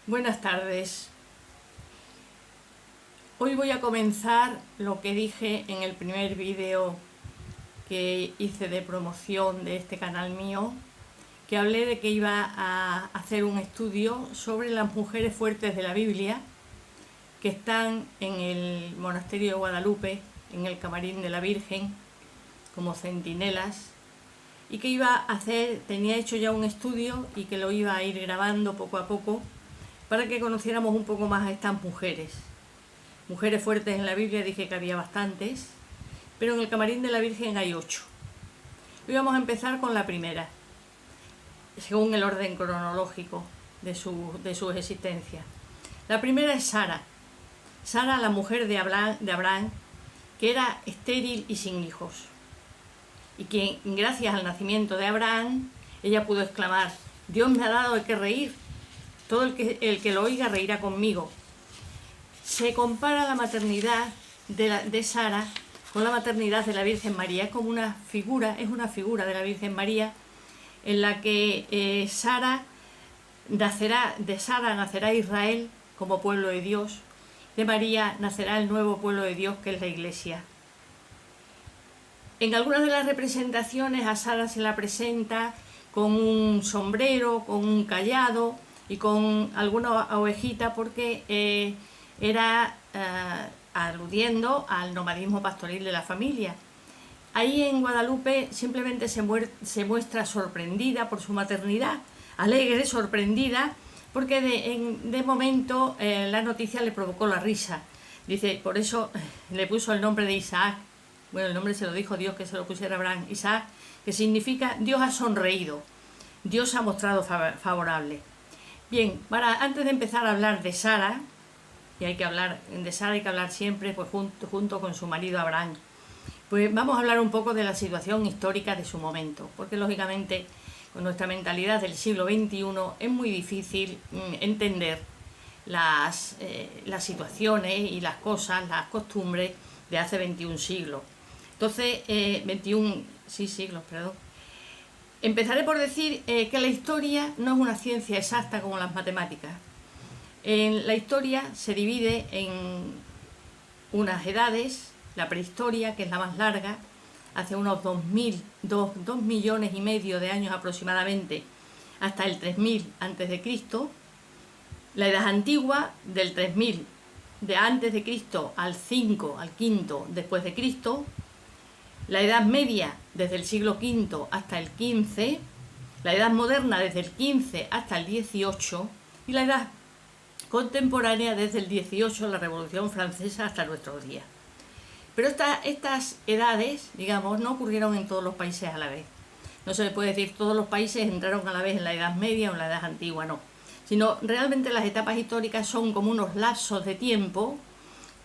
Buenas tardes. Hoy voy a comenzar lo que dije en el primer vídeo que hice de promoción de este canal mío, que hablé de que iba a hacer un estudio sobre las mujeres fuertes de la Biblia que están en el monasterio de Guadalupe, en el Camarín de la Virgen, como centinelas, y que iba a hacer, tenía hecho ya un estudio y que lo iba a ir grabando poco a poco para que conociéramos un poco más a estas mujeres. Mujeres fuertes en la Biblia dije que había bastantes, pero en el Camarín de la Virgen hay 8. Hoy vamos a empezar con la primera, según el orden cronológico de su existencia. La primera es Sara. Sara, la mujer de Abraham, que era estéril y sin hijos, y que gracias al nacimiento de Abraham, ella pudo exclamar: Dios me ha dado de qué reír, todo el que lo oiga reirá conmigo. Se compara la maternidad de Sara con la maternidad de la Virgen María. Es como una figura de la Virgen María, en la que de Sara nacerá Israel como pueblo de Dios, de María nacerá el nuevo pueblo de Dios, que es la Iglesia. En algunas de las representaciones a Sara se la presenta con un sombrero, con un cayado y con alguna ovejita, porque era aludiendo al nomadismo pastoril de la familia. Ahí en Guadalupe simplemente se muestra sorprendida por su maternidad, alegre, sorprendida, porque de momento la noticia le provocó la risa. Dice, por eso le puso el nombre de Isaac. Bueno, el nombre se lo dijo Dios que se lo pusiera Abraham. Isaac, que significa Dios ha sonreído, Dios ha mostrado favorable. Bien, antes de empezar a hablar de Sara, y hay que hablar siempre pues, junto con su marido Abraham, pues vamos a hablar un poco de la situación histórica de su momento, porque lógicamente con nuestra mentalidad del siglo XXI es muy difícil entender las situaciones y las cosas, las costumbres de hace 21 siglos. Entonces, 21 siglos, perdón. Empezaré por decir que la historia no es una ciencia exacta como las matemáticas. La historia se divide en unas edades: la prehistoria, que es la más larga, hace unos 2 millones y medio de años aproximadamente, hasta el 3000 a.C. La edad antigua, del 3000 de antes de Cristo al 5, al quinto después de Cristo. La edad media, desde el siglo V hasta el XV. La edad moderna, desde el XV hasta el XVIII. Y la edad contemporánea, desde el XVIII, la Revolución Francesa, hasta nuestros días. Pero estas edades, digamos, no ocurrieron en todos los países a la vez. No se le puede decir todos los países entraron a la vez en la Edad Media o en la Edad Antigua, no. Sino realmente las etapas históricas son como unos lapsos de tiempo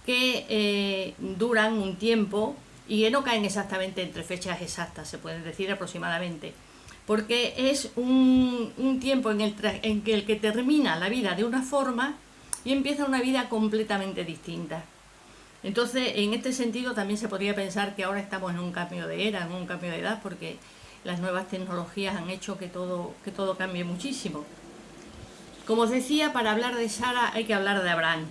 que duran un tiempo y que no caen exactamente entre fechas exactas, se puede decir aproximadamente, porque es un tiempo en que el que termina la vida de una forma y empieza una vida completamente distinta. Entonces, en este sentido también se podría pensar que ahora estamos en un cambio de era, en un cambio de edad, porque las nuevas tecnologías han hecho que todo cambie muchísimo. Como os decía, para hablar de Sara hay que hablar de Abraham,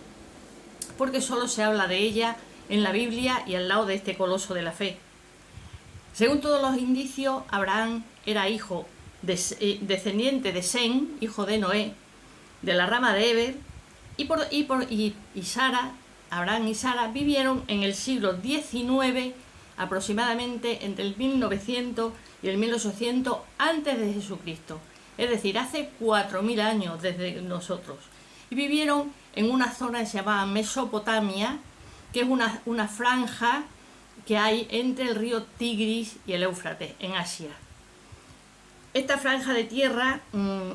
porque solo se habla de ella en la Biblia y al lado de este coloso de la fe. Según todos los indicios, Abraham era descendiente de Sem, hijo de Noé, de la rama de Eber, y Sara, Abraham y Sara vivieron en el siglo XIX, aproximadamente entre el 1900 y el 1800 antes de Jesucristo. Es decir, hace 4000 años desde nosotros. Y vivieron en una zona que se llamaba Mesopotamia, que es una franja que hay entre el río Tigris y el Éufrates, en Asia. Esta franja de tierra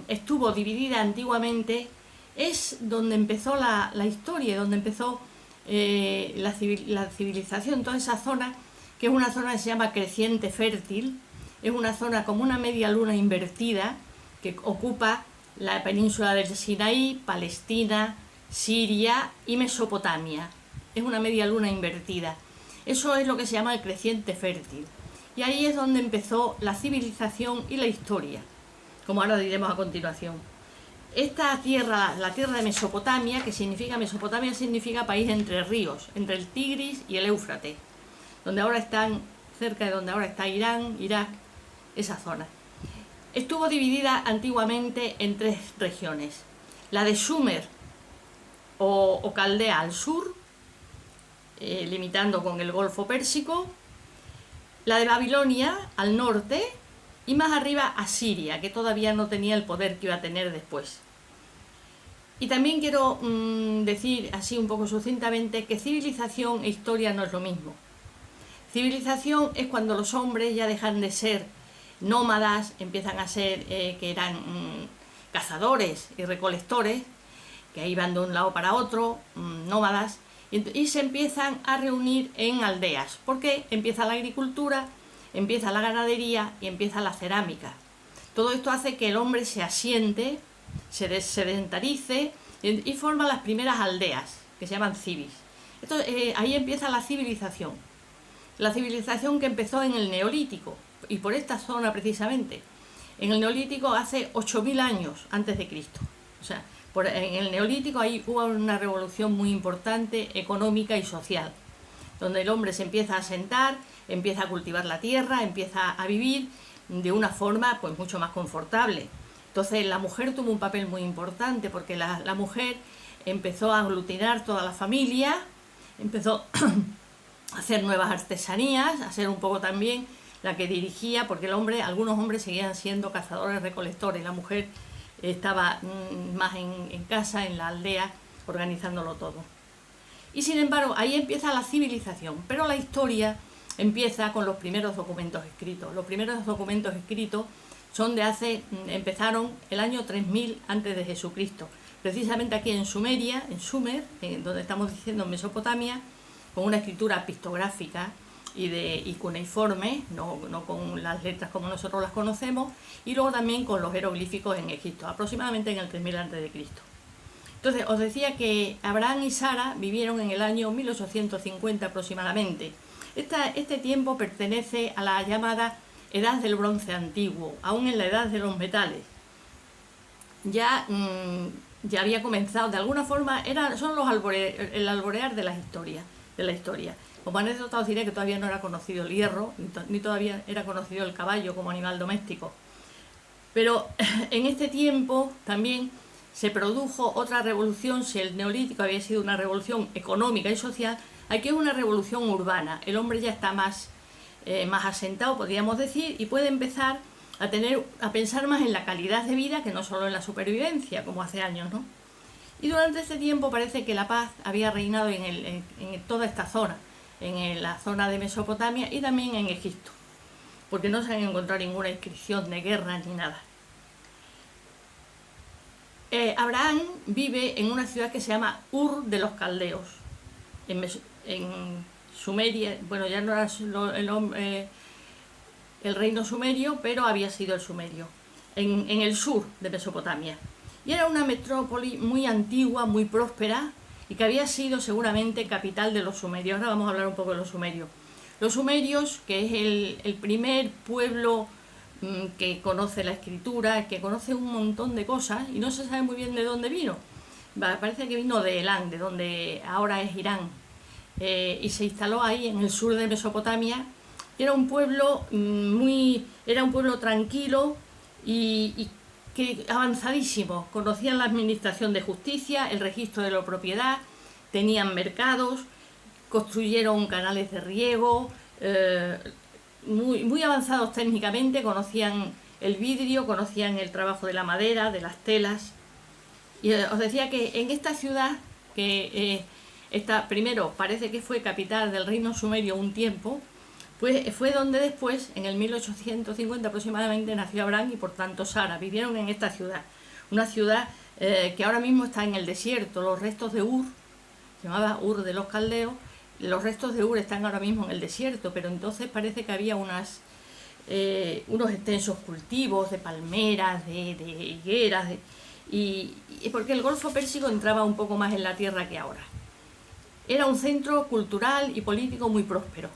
estuvo dividida antiguamente, es donde empezó la historia, donde empezó la civilización, toda esa zona, que es una zona que se llama creciente fértil, es una zona como una media luna invertida, que ocupa la península del Sinaí, Palestina, Siria y Mesopotamia. Es una media luna invertida. Eso es lo que se llama el creciente fértil. Y ahí es donde empezó la civilización y la historia, como ahora diremos a continuación. Esta tierra, la tierra de Mesopotamia, que significa, Mesopotamia significa país entre ríos, entre el Tigris y el Éufrates, donde ahora están, cerca de donde ahora está Irán, Irak, esa zona. Estuvo dividida antiguamente en 3 regiones. La de Sumer o Caldea al sur, limitando con el Golfo Pérsico, la de Babilonia al norte y más arriba Asiria, que todavía no tenía el poder que iba a tener después. Y también quiero decir así un poco sucintamente que civilización e historia no es lo mismo. Civilización es cuando los hombres ya dejan de ser nómadas, empiezan a ser que eran cazadores y recolectores, que iban de un lado para otro, nómadas, y se empiezan a reunir en aldeas, porque empieza la agricultura, empieza la ganadería y empieza la cerámica. Todo esto hace que el hombre se asiente, se sedentarice y forma las primeras aldeas, que se llaman civis. Ahí empieza la civilización que empezó en el Neolítico, y por esta zona precisamente. En el Neolítico hace 8000 años antes de Cristo. O sea, en el Neolítico ahí hubo una revolución muy importante económica y social, donde el hombre se empieza a asentar, empieza a cultivar la tierra, empieza a vivir de una forma pues mucho más confortable. Entonces la mujer tuvo un papel muy importante, porque la mujer empezó a aglutinar toda la familia, empezó a hacer nuevas artesanías, a ser un poco también la que dirigía, porque algunos hombres seguían siendo cazadores recolectores, la mujer estaba más en casa, en la aldea, organizándolo todo. Y sin embargo, ahí empieza la civilización, pero la historia empieza con los primeros documentos escritos. Los primeros documentos escritos empezaron el año 3000 antes de Jesucristo, precisamente aquí en Sumeria, en Sumer, donde estamos diciendo en Mesopotamia, con una escritura pictográfica y cuneiforme, no con las letras como nosotros las conocemos, y luego también con los jeroglíficos en Egipto, aproximadamente en el 3000 a.C. Entonces, os decía que Abraham y Sara vivieron en el año 1850 aproximadamente. Este tiempo pertenece a la llamada Edad del Bronce Antiguo, aún en la Edad de los Metales. Ya había comenzado, de alguna forma, son el alborear de la historia. Como anécdota os diré que todavía no era conocido el hierro, ni todavía era conocido el caballo como animal doméstico. Pero en este tiempo también se produjo otra revolución. Si el Neolítico había sido una revolución económica y social, aquí es una revolución urbana. El hombre ya está más asentado, podríamos decir, y puede empezar a pensar más en la calidad de vida que no solo en la supervivencia, como hace años, ¿no? Y durante este tiempo parece que la paz había reinado en toda esta zona, en la zona de Mesopotamia y también en Egipto, porque no se han encontrado ninguna inscripción de guerra ni nada. Abraham vive en una ciudad que se llama Ur de los Caldeos, en Sumeria. Bueno, ya no era el reino sumerio, pero había sido el sumerio, en el sur de Mesopotamia. Y era una metrópoli muy antigua, muy próspera, y que había sido seguramente capital de los sumerios. Ahora vamos a hablar un poco de los sumerios. Los sumerios, que es el primer pueblo que conoce la escritura, que conoce un montón de cosas, y no se sabe muy bien de dónde vino. Parece que vino de Elán, de donde ahora es Irán, y se instaló ahí en el sur de Mesopotamia. Era un pueblo tranquilo y que avanzadísimo. Conocían la administración de justicia, el registro de la propiedad, tenían mercados, construyeron canales de riego, muy avanzados técnicamente, conocían el vidrio, conocían el trabajo de la madera, de las telas. Y os decía que en esta ciudad, que primero parece que fue capital del reino sumerio un tiempo, pues fue donde después, en el 1850 aproximadamente, nació Abraham y por tanto Sara. Vivieron en esta ciudad, una ciudad que ahora mismo está en el desierto. Los restos de Ur, se llamaba Ur de los Caldeos, los restos de Ur están ahora mismo en el desierto, pero entonces parece que había unos extensos cultivos de palmeras, de higueras, y porque el Golfo Pérsico entraba un poco más en la tierra que ahora. Era un centro cultural y político muy próspero.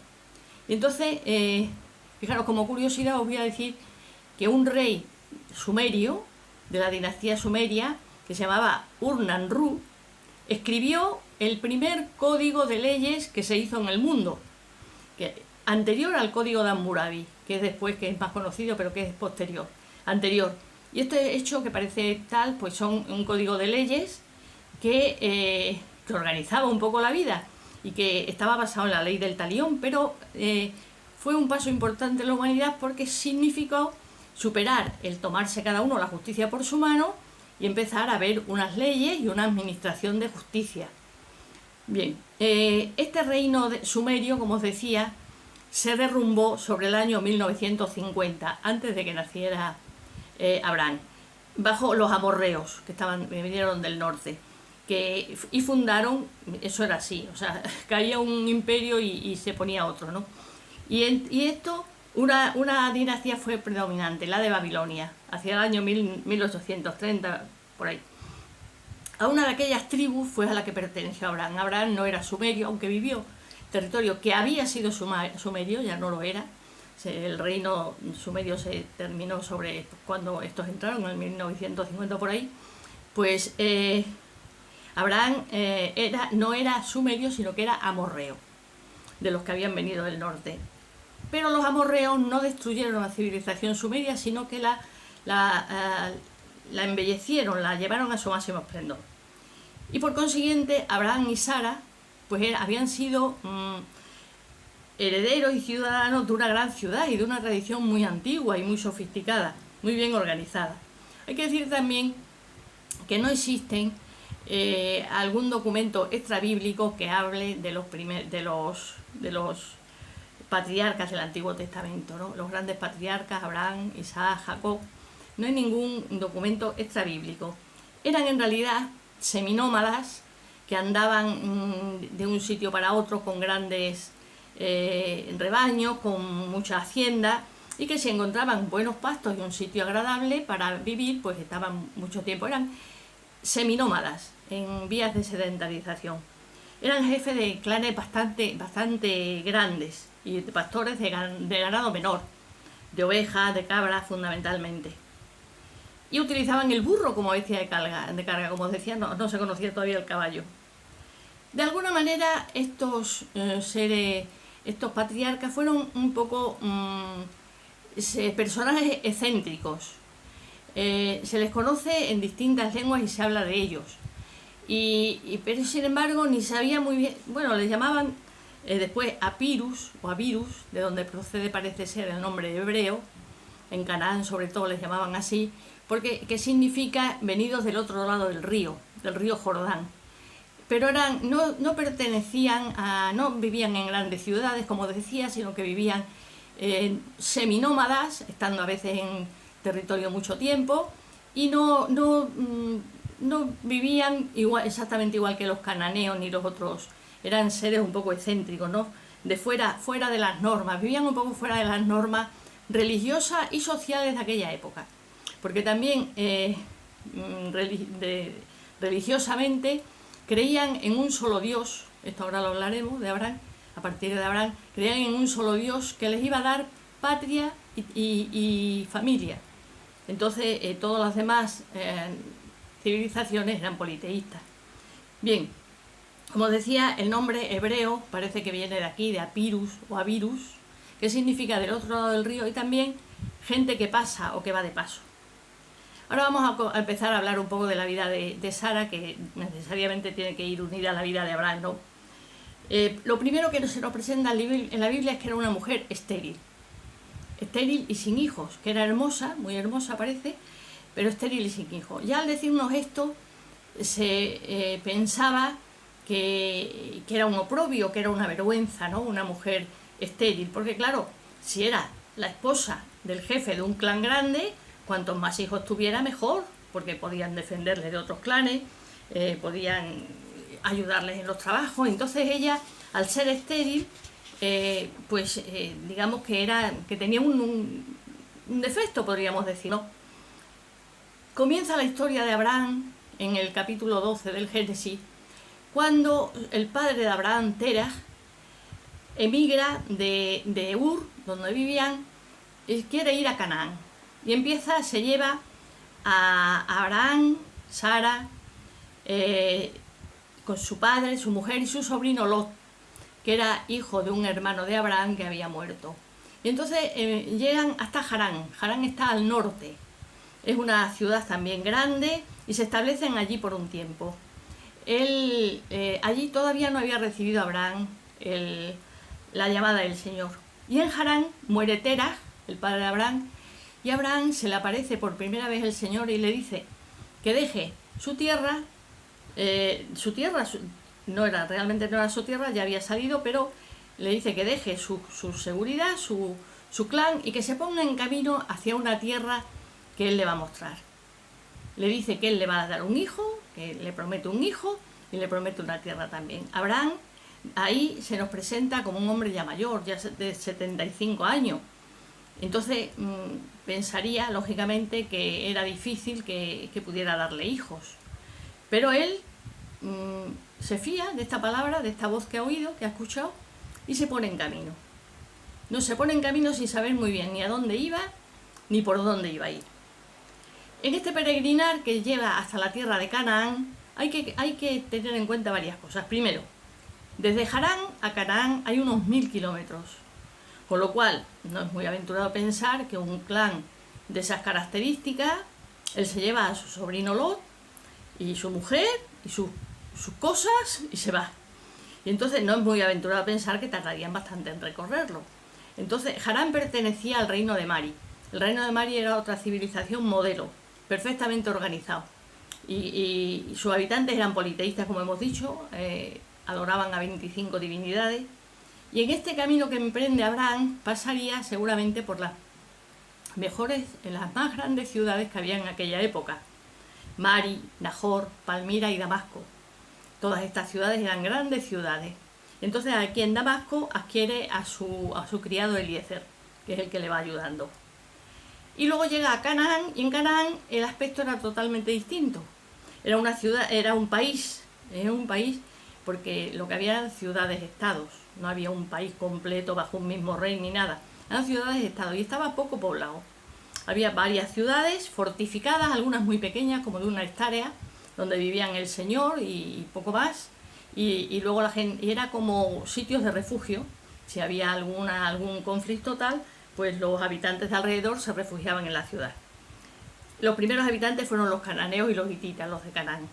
Y entonces, fijaros, como curiosidad os voy a decir que un rey sumerio, de la dinastía sumeria, que se llamaba Ur-Nanru, escribió el primer código de leyes que se hizo en el mundo, anterior al código de Hammurabi, que es después, que es más conocido, pero que es anterior. Y este hecho, que parece tal, pues son un código de leyes que organizaba un poco la vida y que estaba basado en la ley del talión, pero fue un paso importante en la humanidad porque significó superar el tomarse cada uno la justicia por su mano y empezar a ver unas leyes y una administración de justicia. Bien, este reino sumerio, como os decía, se derrumbó sobre el año 1950, antes de que naciera Abraham, bajo los amorreos, que vinieron del norte, y fundaron, eso era así, o sea, caía un imperio y se ponía otro, ¿no? Y esto, una dinastía fue predominante, la de Babilonia, hacia el año 1830, por ahí. A una de aquellas tribus fue a la que perteneció Abraham. Abraham no era sumerio, aunque vivió territorio que había sido sumerio, ya no lo era. El reino sumerio se terminó sobre cuando estos entraron, en el 1950 por ahí. Pues Abraham no era sumerio, sino que era amorreo, de los que habían venido del norte. Pero los amorreos no destruyeron la civilización sumeria, sino que la embellecieron, la llevaron a su máximo esplendor. Y por consiguiente, Abraham y Sara pues habían sido herederos y ciudadanos de una gran ciudad y de una tradición muy antigua y muy sofisticada, muy bien organizada. Hay que decir también que no existen algún documento extrabíblico que hable de los patriarcas del Antiguo Testamento, ¿no? Los grandes patriarcas, Abraham, Isaac, Jacob. No hay ningún documento extrabíblico. Eran en realidad seminómadas que andaban de un sitio para otro con grandes rebaños, con mucha hacienda, y que si encontraban buenos pastos y un sitio agradable para vivir, pues estaban mucho tiempo. Eran seminómadas en vías de sedentarización. Eran jefes de clanes bastante grandes y de pastores de ganado menor, de ovejas, de cabras fundamentalmente. Y utilizaban el burro como bestia de carga. Como os decía, no se conocía todavía el caballo. De alguna manera estos patriarcas fueron un poco personajes excéntricos. Se les conoce en distintas lenguas y se habla de ellos. Pero sin embargo ni sabía muy bien, bueno, les llamaban después Apirus o Abirus, de donde procede parece ser el nombre hebreo. En Canaán sobre todo les llamaban así, porque que significa venidos del otro lado del río Jordán. Pero no pertenecían no vivían en grandes ciudades, como decía, sino que vivían seminómadas, estando a veces en territorio mucho tiempo, y no vivían exactamente igual que los cananeos ni los otros. Eran seres un poco excéntricos, ¿no? Fuera de las normas, vivían un poco fuera de las normas religiosas y sociales de aquella época, porque también religiosamente creían en un solo Dios. Esto ahora lo hablaremos de Abraham. A partir de Abraham creían en un solo Dios que les iba a dar patria y familia. Entonces todas las demás civilizaciones eran politeístas. Bien, como decía, el nombre hebreo parece que viene de aquí, de Apirus o Abirus, que significa del otro lado del río, y también gente que pasa o que va de paso. Ahora vamos a empezar a hablar un poco de la vida de Sara, que necesariamente tiene que ir unida a la vida de Abraham, ¿no? Lo primero que se nos presenta en la Biblia es que era una mujer estéril y sin hijos, que era hermosa, muy hermosa parece, pero estéril y sin hijos. Ya al decirnos esto, se pensaba que era un oprobio, que era una vergüenza, ¿no? Una mujer estéril, porque claro, si era la esposa del jefe de un clan grande, cuantos más hijos tuviera mejor, porque podían defenderle de otros clanes, podían ayudarles en los trabajos. Entonces ella, al ser estéril, digamos que tenía un defecto, podríamos decir, ¿no? Comienza la historia de Abraham en el capítulo 12 del Génesis, cuando el padre de Abraham, Terah, emigra de Ur, donde vivían, y quiere ir a Canaán. Y se lleva a Abraham, Sara, con su padre, su mujer y su sobrino Lot, que era hijo de un hermano de Abraham que había muerto. Y entonces llegan hasta Harán. Harán está al norte. Es una ciudad también grande y se establecen allí por un tiempo. Allí todavía no había recibido Abraham la llamada del Señor. Y en Harán muere Terah, el padre de Abraham, y a Abraham se le aparece por primera vez el Señor y le dice que deje su tierra. Realmente no era su tierra, ya había salido, pero le dice que deje su seguridad, su clan, y que se ponga en camino hacia una tierra que él le va a mostrar. Le dice que él le va a dar un hijo, que le promete un hijo y le promete una tierra también. Abraham ahí se nos presenta como un hombre ya mayor, ya de 75 años. Entonces pensaría lógicamente que era difícil que pudiera darle hijos. Pero él se fía de esta palabra, de esta voz que ha oído, que ha escuchado, y se pone en camino. No se pone en camino sin saber muy bien ni a dónde iba, ni por dónde iba a ir. En este peregrinar que lleva hasta la tierra de Canaán, hay que tener en cuenta varias cosas. Primero, desde Harán a Canaán hay unos 1000 kilómetros, con lo cual no es muy aventurado pensar que un clan de esas características, él se lleva a su sobrino Lot y su mujer y sus cosas y se va. Y entonces no es muy aventurado pensar que tardarían bastante en recorrerlo. Entonces Harán pertenecía al reino de Mari. El reino de Mari era otra civilización modelo, perfectamente organizado. Y sus habitantes eran politeístas, como hemos dicho, adoraban a 25 divinidades. Y en este camino que emprende Abraham pasaría seguramente por las más grandes ciudades que había en aquella época. Mari, Nahor, Palmira y Damasco. Todas estas ciudades eran grandes ciudades. Entonces aquí en Damasco adquiere a su criado Eliezer, que es el que le va ayudando. Y luego llega a Canaán, y en Canaán el aspecto era totalmente distinto. Era una ciudad, era un país, porque lo que había eran ciudades-estados. No había un país completo bajo un mismo rey ni nada. Eran ciudades-estados y estaba poco poblado. Había varias ciudades fortificadas, algunas muy pequeñas, como de una hectárea, donde vivían el señor y poco más. Y luego la gente, y era como sitios de refugio. Si había algún conflicto tal, pues los habitantes de alrededor se refugiaban en la ciudad. Los primeros habitantes fueron los cananeos y los hititas, los de Canaán.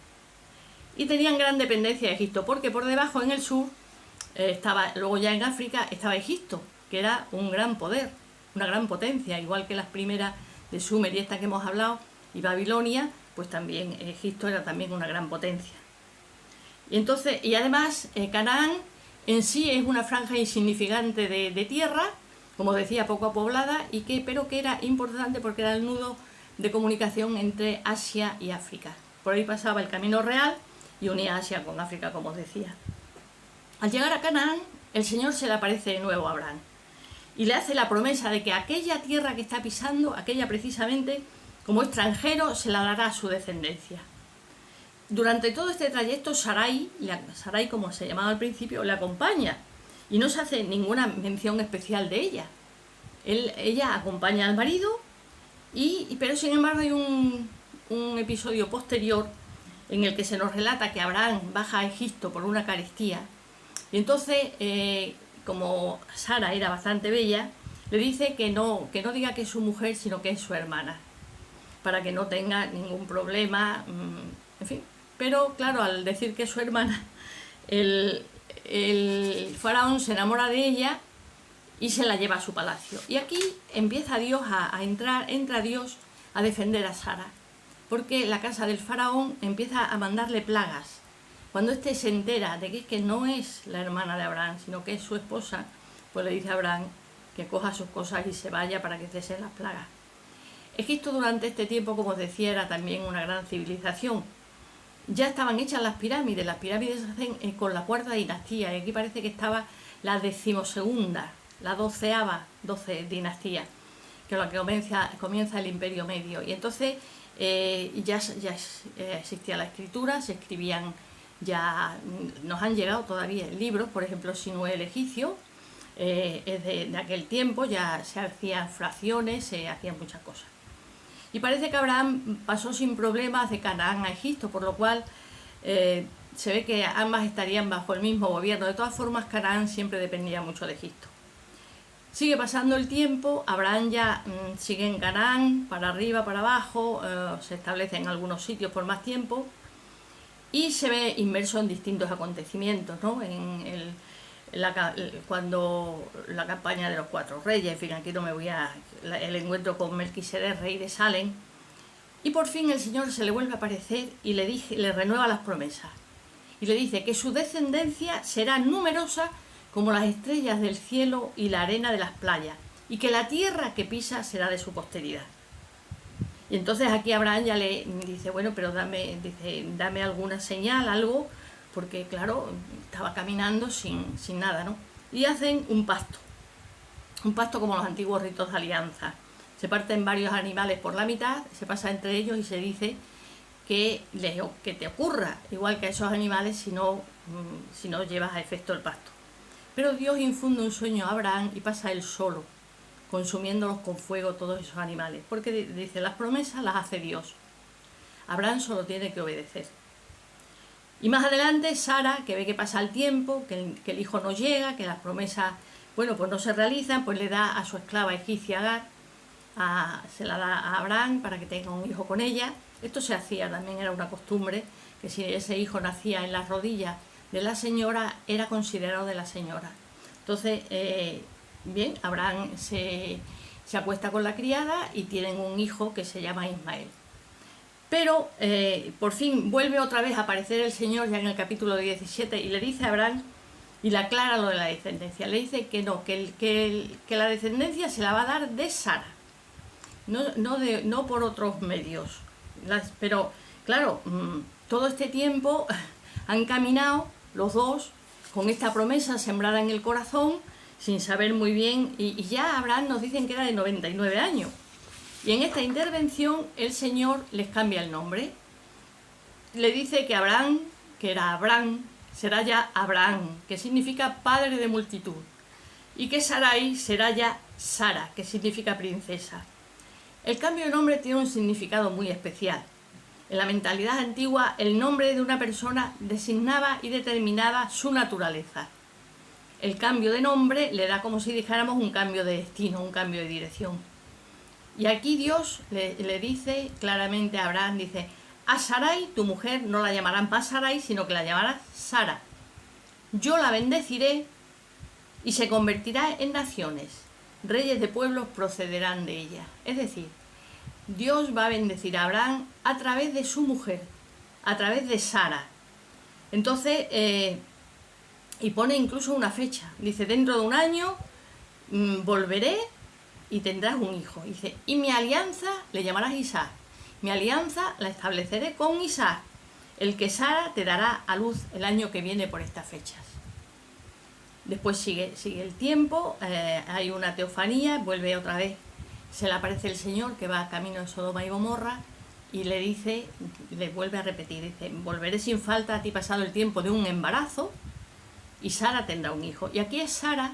Y tenían gran dependencia de Egipto, porque por debajo en el sur luego ya en África estaba Egipto, que era un gran poder, una gran potencia, igual que las primeras de Sumer y esta que hemos hablado, y Babilonia, pues también Egipto era también una gran potencia. Y además Canaán en sí es una franja insignificante de tierra, como decía, poco poblada, pero que era importante porque era el nudo de comunicación entre Asia y África. Por ahí pasaba el camino real y unía Asia con África, como os decía. Al llegar a Canaán, el Señor se le aparece de nuevo a Abraham y le hace la promesa de que aquella tierra que está pisando, aquella precisamente, como extranjero, se la dará a su descendencia. Durante todo este trayecto, Sarai, como se llamaba al principio, le acompaña y no se hace ninguna mención especial de ella. Ella acompaña al marido, pero sin embargo hay un episodio posterior en el que se nos relata que Abraham baja a Egipto por una carestía. Y entonces, como Sara era bastante bella, le dice que no diga que es su mujer, sino que es su hermana, para que no tenga ningún problema, en fin. Pero claro, al decir que es su hermana, el faraón se enamora de ella y se la lleva a su palacio. Y aquí empieza Dios entra Dios a defender a Sara, porque la casa del faraón empieza a mandarle plagas. Cuando éste se entera de que no es la hermana de Abraham, sino que es su esposa, pues le dice a Abraham que coja sus cosas y se vaya para que cesen las plagas. Egipto durante este tiempo, como os decía, era también una gran civilización. Ya estaban hechas las pirámides se hacen con la cuarta dinastía, y aquí parece que estaba la 12ª, la 12 dinastía, que es la que comienza el Imperio Medio. Y entonces ya existía la escritura, se escribían, ya nos han llegado todavía libros, por ejemplo Sinué el egipcio, es de aquel tiempo, ya se hacían fracciones, se hacían muchas cosas. Y parece que Abraham pasó sin problemas de Canaán a Egipto, por lo cual se ve que ambas estarían bajo el mismo gobierno. De todas formas, Canaán siempre dependía mucho de Egipto. Sigue pasando el tiempo, Abraham ya sigue en Canaán, para arriba, para abajo, se establece en algunos sitios por más tiempo y se ve inmerso en distintos acontecimientos, ¿no? Cuando la campaña de los 4 reyes, en fin, aquí no me voy el encuentro con Melquisedec, rey de Salem, y por fin el Señor se le vuelve a aparecer y le renueva las promesas. Y le dice que su descendencia será numerosa como las estrellas del cielo y la arena de las playas, y que la tierra que pisa será de su posteridad. Y entonces aquí Abraham ya le dice, bueno, pero dame alguna señal, algo, porque claro, estaba caminando sin nada, ¿no? Y hacen un pacto como los antiguos ritos de alianza. Se parten varios animales por la mitad, se pasa entre ellos y se dice que te ocurra igual que a esos animales si no llevas a efecto el pacto. Pero Dios infunde un sueño a Abraham y pasa él solo, consumiéndolos con fuego todos esos animales, porque dice, las promesas las hace Dios. Abraham solo tiene que obedecer. Y más adelante Sara, que ve que pasa el tiempo, que el hijo no llega, que las promesas, pues no se realizan, pues le da a su esclava egipcia Agar, se la da a Abraham para que tenga un hijo con ella. Esto se hacía, también era una costumbre, que si ese hijo nacía en las rodillas de la señora, era considerado de la señora. Entonces, bien, Abraham se acuesta con la criada y tienen un hijo que se llama Ismael. Pero por fin vuelve otra vez a aparecer el Señor ya en el capítulo 17 y le dice a Abraham, y le aclara lo de la descendencia, le dice que no, que la descendencia se la va a dar de Sara, no por otros medios. Pero claro, todo este tiempo han caminado los dos con esta promesa sembrada en el corazón, sin saber muy bien, y ya Abraham nos dicen que era de 99 años. Y en esta intervención el Señor les cambia el nombre. Le dice que Abraham, que era Abraham, será ya Abraham, que significa padre de multitud. Y que Sarai será ya Sara, que significa princesa. El cambio de nombre tiene un significado muy especial. En la mentalidad antigua, el nombre de una persona designaba y determinaba su naturaleza. El cambio de nombre le da, como si dijéramos, un cambio de destino, un cambio de dirección. Y aquí Dios le dice claramente a Abraham, dice, a Sarai, tu mujer, no la llamarán más Sarai, sino que la llamarás Sara. Yo la bendeciré y se convertirá en naciones. Reyes de pueblos procederán de ella. Es decir, Dios va a bendecir a Abraham a través de su mujer, a través de Sara. Entonces, y pone incluso una fecha. Dice, dentro de un año volveré y tendrás un hijo. Dice, y mi alianza le llamarás Isaac. Mi alianza la estableceré con Isaac, el que Sara te dará a luz el año que viene por estas fechas. Después sigue el tiempo, hay una teofanía, vuelve otra vez, se le aparece el Señor que va camino de Sodoma y Gomorra y le dice, le vuelve a repetir, dice, volveré sin falta a ti pasado el tiempo de un embarazo y Sara tendrá un hijo. Y aquí es Sara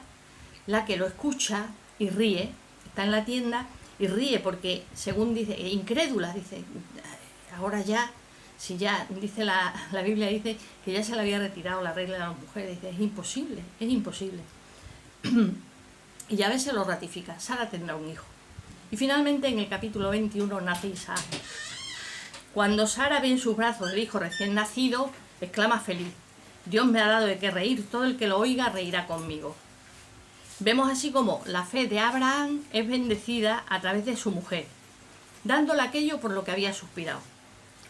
la que lo escucha y ríe, está en la tienda y ríe porque, según dice, incrédula, dice, ahora ya, si ya, dice la Biblia dice que ya se le había retirado la regla de las mujeres, dice, es imposible. Y ya ves, se lo ratifica, Sara tendrá un hijo. Y finalmente en el capítulo 21 nace Isaac. Cuando Sara ve en sus brazos el hijo recién nacido, exclama feliz, Dios me ha dado de qué reír, todo el que lo oiga reirá conmigo. Vemos así como la fe de Abraham es bendecida a través de su mujer, dándole aquello por lo que había suspirado.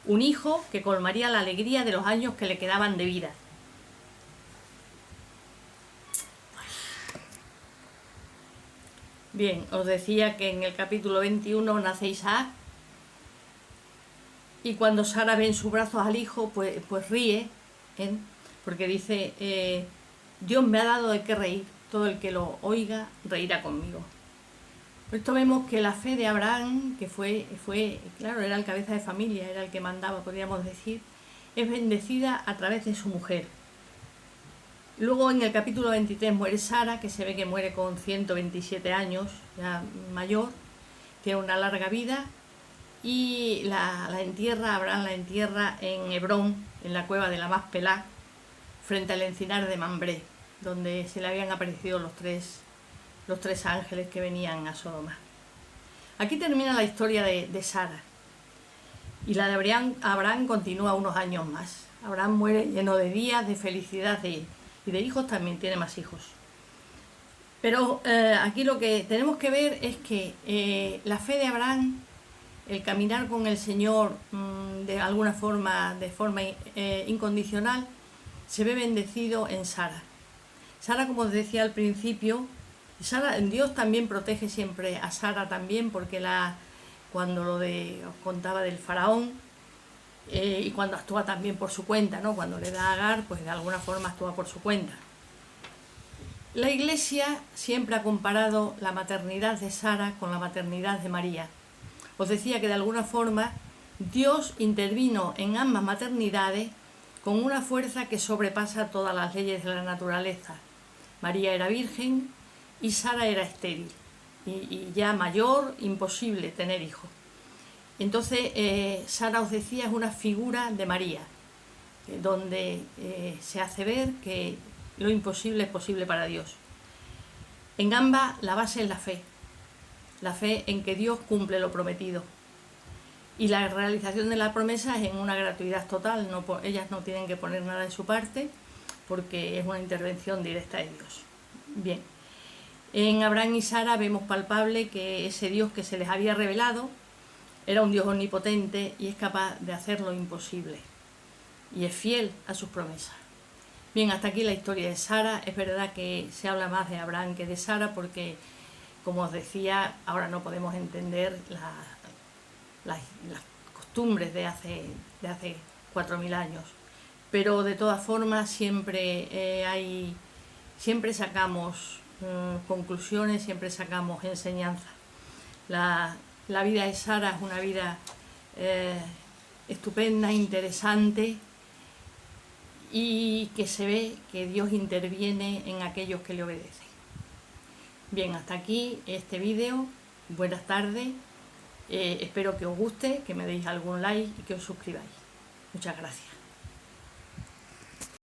Un hijo que colmaría la alegría de los años que le quedaban de vida. Bien, os decía que en el capítulo 21 nace Isaac y cuando Sara ve en sus brazos al hijo, pues ríe, porque dice, Dios me ha dado de qué reír, todo el que lo oiga reirá conmigo. Por esto vemos que la fe de Abraham, que fue, claro, era el cabeza de familia, era el que mandaba, podríamos decir, es bendecida a través de su mujer. Luego en el capítulo 23 muere Sara, que se ve que muere con 127 años, ya mayor, tiene una larga vida, y Abraham la entierra en Hebrón, en la cueva de la Macpelá, frente al encinar de Mambré, donde se le habían aparecido los tres ángeles que venían a Sodoma. Aquí termina la historia de Sara, y la de Abraham continúa unos años más. Abraham muere lleno de días, de felicidad y de hijos, también tiene más hijos. Pero aquí lo que tenemos que ver es que la fe de Abraham, el caminar con el Señor de alguna forma, de forma incondicional, se ve bendecido en Sara. Sara, como os decía al principio, Dios también protege siempre a Sara también, porque cuando os contaba del faraón, y cuando actúa también por su cuenta, ¿no? Cuando le da a Agar, pues de alguna forma actúa por su cuenta. La Iglesia siempre ha comparado la maternidad de Sara con la maternidad de María. Os decía que de alguna forma Dios intervino en ambas maternidades con una fuerza que sobrepasa todas las leyes de la naturaleza. María era virgen y Sara era estéril, y ya mayor, imposible tener hijos. Entonces, Sara, os decía, es una figura de María, donde se hace ver que lo imposible es posible para Dios. En ambas, la base es la fe en que Dios cumple lo prometido. Y la realización de la promesa es en una gratuidad total, ellas no tienen que poner nada de su parte, porque es una intervención directa de Dios. Bien, en Abraham y Sara vemos palpable que ese Dios que se les había revelado era un Dios omnipotente y es capaz de hacer lo imposible, y es fiel a sus promesas. Bien, hasta aquí la historia de Sara. Es verdad que se habla más de Abraham que de Sara porque, como os decía, ahora no podemos entender las costumbres de hace 4.000 años. Pero de todas formas siempre sacamos conclusiones, siempre sacamos enseñanzas. La vida de Sara es una vida estupenda, interesante, y que se ve que Dios interviene en aquellos que le obedecen. Bien, hasta aquí este vídeo. Buenas tardes. Espero que os guste, que me deis algún like y que os suscribáis. Muchas gracias.